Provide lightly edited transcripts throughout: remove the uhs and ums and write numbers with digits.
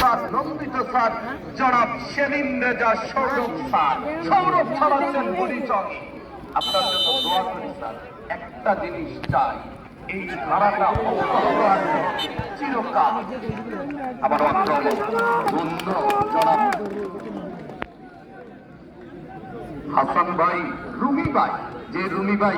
Sir, নন্দিত sir, জনাব Selim Reza Sourav sir. Sourav sir আছেন পরিচয়। আপনার জন্য দোয়া করি স্যার, একটা জিনিস চাই, এই ধারাটা অব্যাহত আছে চিরকাল। আমার বন্ধু জনাব হাসান ভাই, রুমি ভাই, যে রুমি ভাই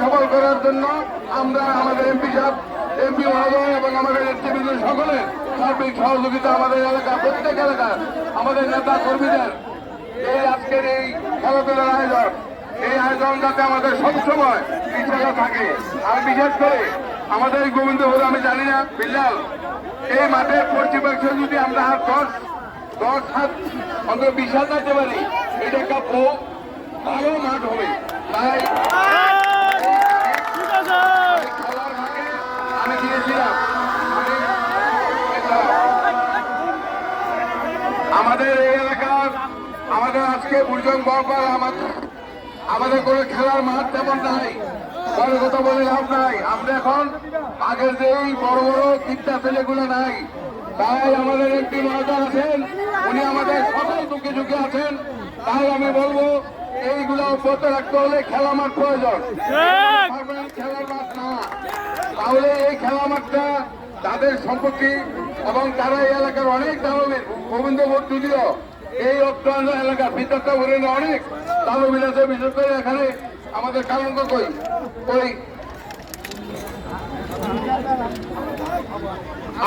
সফল করার জন্য আমরা আমাদের এমপি মহোদয় এবং আমাদের নেতৃবৃন্দ সকলের সার্বিক সহযোগিতা, আমাদের এলাকা প্রত্যেক এলাকার আমাদের নেতা কর্মীদের এই আজকের এই খেলাধুলার আয়োজন, এই আয়োজন যাতে আমাদের সবসময় পিছানো থাকে। আর বিশেষ করে আমাদের গোবিন্দপুর, আমি জানি না বিল্লাল, এই মাঠের পশ্চিমাংশে যদি আমরা আর 10 অন্তত 20 যেতে পারি, এটা একটা ভালো মাঠ হবে। তাই খেলার মাঠে আমি গিয়েছিলাম, আমাদের এই এলাকার আমাদের আজকে বুর্জং বরপার আমাদের কোনো খেলার মাঠ তেমন নাই, বড় কথা বলে লাভ নাই। আমরা এখন আগের যে বড় বড় চিন্তা ছেলেগুলো নাই, তাই আমাদের একটি মহাজন আছেন, উনি আমাদের সকল দুঃখে ঝুঁকে আছেন। তাই আমি বলবো এইগুলো অব্যাহত রাখতে হলে খেলা মাঠ প্রয়োজন, খেলার মাঠ না। তাহলে এই খেলা মাঠটা তাদের সম্পত্তি এবং তারা এই এলাকার অনেক দানবীর, গোবিন্দপুর যদিও এই অত্যান্ত এলাকার ভিতরটা ভরে অনেক দানবীর আছে। বিশেষ করে এখানে আমাদের কালঙ্ক ওই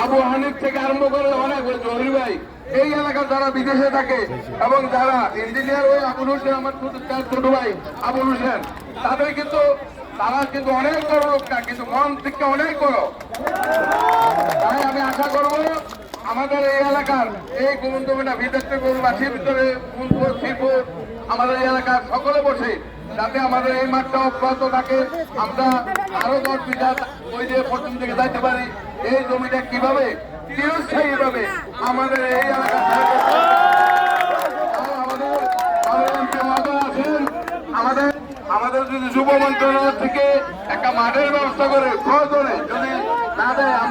আবু হানিফ থেকে আরম্ভ করে অনেক জহির ভাই, এই এলাকার যারা বিদেশে থাকে এবং যারা ইঞ্জিনিয়ার, ওই আবুল হোসেন, আমার ছোট ভাই আবুল হোসেন, তারা কিন্তু অনেক বড় লোক না, কিন্তু মন থেকে অনেক বড়। তাই আমি আশা করবো আমাদের এই এলাকার এই গোবিন্দপুরা ভিতরে গরুবাসীর ভিতরে শিবপুর আমাদের এই এলাকার সকলে বসে যাতে আমাদের এই মাঠটা অব্যাহত থাকে, আমরা আরো 10 বিঘা ওই যে পশ্চিম দিকে যাইতে পারি। এই জমিটা কিভাবে চিরস্থায়ী ভাবে আমাদের এই এলাকা আমাদের যদি যুব মন্ত্রণালয় থেকে একটা মাঠের ব্যবস্থা করে প্রয়োজনে যদি দেয়